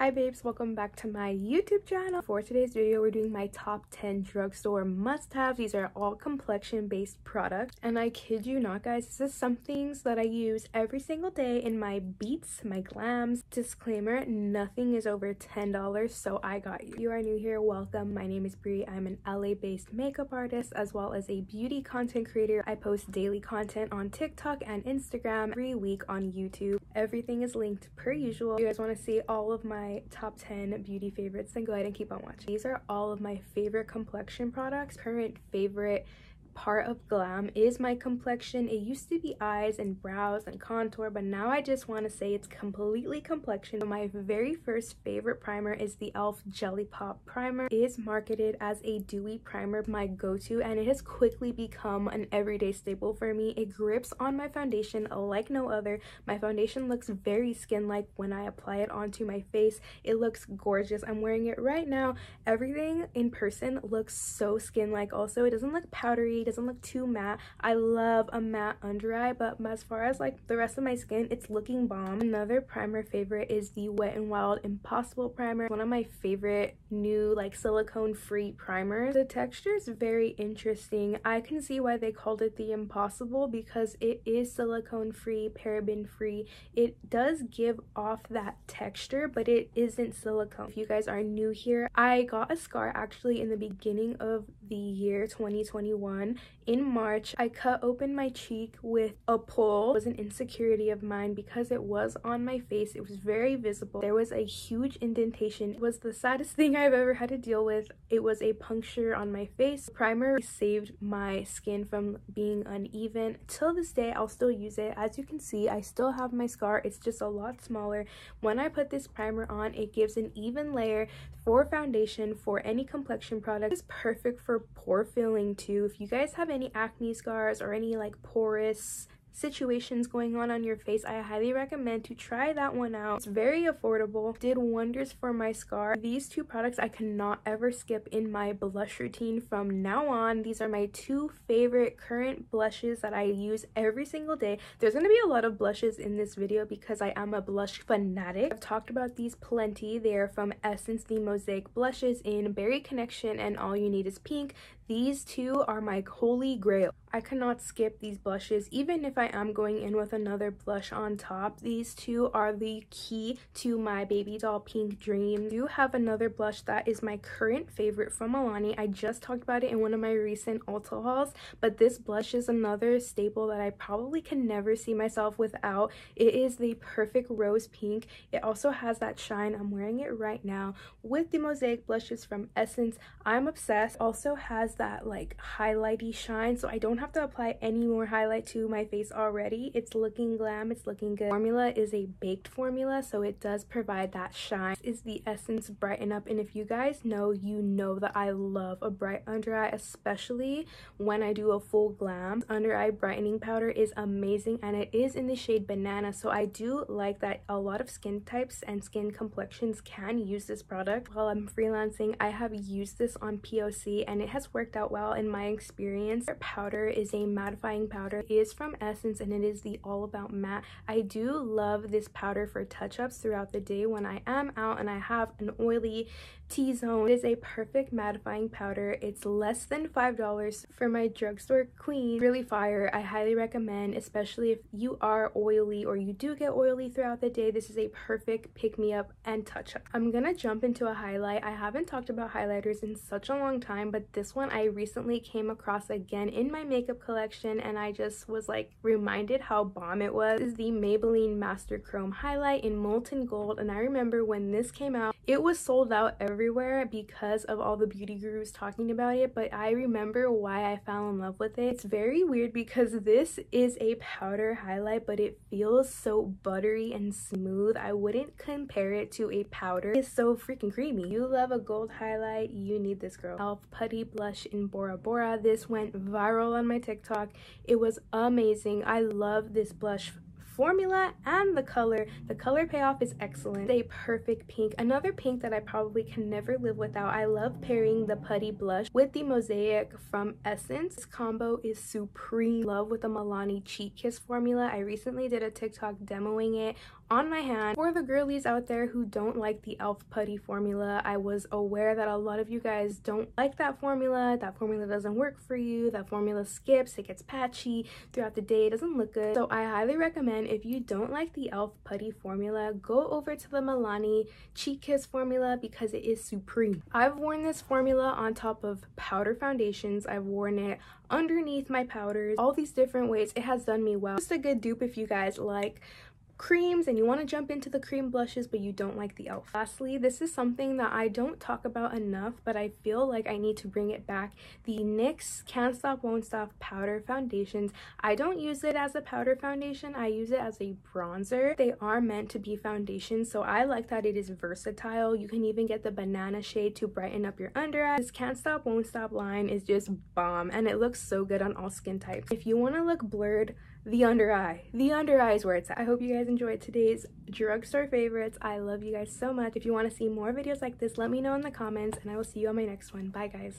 Hi babes, welcome back to my YouTube channel. For today's video, we're doing my top 10 drugstore must-haves. These are all complexion-based products. And I kid you not, guys, this is some things that I use every single day in my beats, my glams. Disclaimer, nothing is over $10, so I got you. If you are new here, welcome. My name is Bree. I'm an LA-based makeup artist as well as a beauty content creator. I post daily content on TikTok and Instagram every week on YouTube. Everything is linked per usual. If you guys want to see all of my top 10 beauty favorites, then go ahead and keep on watching. These are all of my favorite complexion products. Current favorite part of glam is my complexion. It used to be eyes and brows and contour, but now I just want to say it's completely complexion. My very first favorite primer is the e.l.f. Jelly Pop primer. It is marketed as a dewy primer, my go-to, and it has quickly become an everyday staple for me. It grips on my foundation like no other. My foundation looks very skin-like when I apply it onto my face. It looks gorgeous. I'm wearing it right now. Everything in person looks so skin-like. Also, it doesn't look powdery, doesn't look too matte. I love a matte under eye, but as far as like the rest of my skin, it's looking bomb. Another primer favorite is the Wet n Wild Impossible primer. One of my favorite new like silicone free primers. The texture is very interesting. I can see why they called it the Impossible because it is silicone free, paraben free. It does give off that texture, but it isn't silicone. If you guys are new here, I got a scar actually in the beginning of the year 2021. In March, I cut open my cheek with a pull. It was an insecurity of mine because it was on my face. It was very visible. There was a huge indentation. It was the saddest thing I've ever had to deal with. It was a puncture on my face. The primer saved my skin from being uneven. Till this day, I'll still use it. As you can see, I still have my scar. It's just a lot smaller. When I put this primer on, it gives an even layer for foundation for any complexion product. It's perfect for pore filling too. If you guys have any acne scars or any like porous situations going on your face, I highly recommend to try that one out. It's very affordable, did wonders for my scar. These two products I cannot ever skip in my blush routine from now on. These are my two favorite current blushes that I use every single day. There's going to be a lot of blushes in this video because I am a blush fanatic. I've talked about these plenty. They are from Essence, the Mosaic blushes in Berry Connection and All You Need Is Pink. These two are my holy grail. I cannot skip these blushes even if I am going in with another blush on top. These two are the key to my baby doll pink dream. I do have another blush that is my current favorite from Milani. I just talked about it in one of my recent Ulta hauls, but this blush is another staple that I probably can never see myself without. It is the perfect rose pink. It also has that shine. I'm wearing it right now with the Mosaic blushes from Essence. I'm obsessed. Also has that like highlighty shine, so I don't have to apply any more highlight to my face already. It's looking glam, it's looking good. Formula is a baked formula, so it does provide that shine. This is the Essence Brighten Up, and if you guys know, you know that I love a bright under eye, especially when I do a full glam. Under eye brightening powder is amazing, and it is in the shade Banana, so I do like that a lot of skin types and skin complexions can use this product. While I'm freelancing, I have used this on POC and it has worked out well in my experience. Our powder is a mattifying powder. It is from Essence and it is the All About Matte. I do love this powder for touch-ups throughout the day when I am out and I have an oily T-zone. It is a perfect mattifying powder. It's less than $5 for my drugstore queen. Really fire. I highly recommend, especially if you are oily or you do get oily throughout the day. This is a perfect pick-me-up and touch-up. I'm gonna jump into a highlight. I haven't talked about highlighters in such a long time, but this one I recently came across again in my makeup collection and I just was like reminded how bomb it was. This is the Maybelline Master Chrome Highlight in Molten Gold, and I remember when this came out, it was sold out everywhere because of all the beauty gurus talking about it, but I remember why I fell in love with it. It's very weird because this is a powder highlight, but it feels so buttery and smooth. I wouldn't compare it to a powder. It's so freaking creamy. You love a gold highlight, you need this girl. e.l.f. Putty blush in Bora Bora. This went viral on my TikTok. It was amazing. I love this blush formula and the color payoff is excellent. It's a perfect pink, another pink that I probably can never live without. I love pairing the putty blush with the Mosaic from Essence. This combo is supreme. Love with the Milani Cheek Kiss formula. I recently did a TikTok demoing it on my hand. For the girlies out there who don't like the e.l.f. putty formula, I was aware that a lot of you guys don't like that formula. That formula doesn't work for you. That formula skips, it gets patchy throughout the day, it doesn't look good. So I highly recommend, if you don't like the e.l.f. putty formula, go over to the Milani Cheek Kiss formula because it is supreme. I've worn this formula on top of powder foundations. I've worn it underneath my powders, all these different ways. It has done me well. Just a good dupe if you guys like creams and you want to jump into the cream blushes but you don't like the e.l.f. Lastly, this is something that I don't talk about enough, but I feel like I need to bring it back. The NYX Can't Stop Won't Stop powder foundations. I don't use it as a powder foundation, I use it as a bronzer. They are meant to be foundations, so I like that it is versatile. You can even get the banana shade to brighten up your under eyes. This Can't Stop Won't Stop line is just bomb and it looks so good on all skin types. If you want to look blurred, the under eye is where it's at. I hope you guys enjoyed today's drugstore favorites. I love you guys so much. If you want to see more videos like this, let me know in the comments and I will see you on my next one. Bye guys.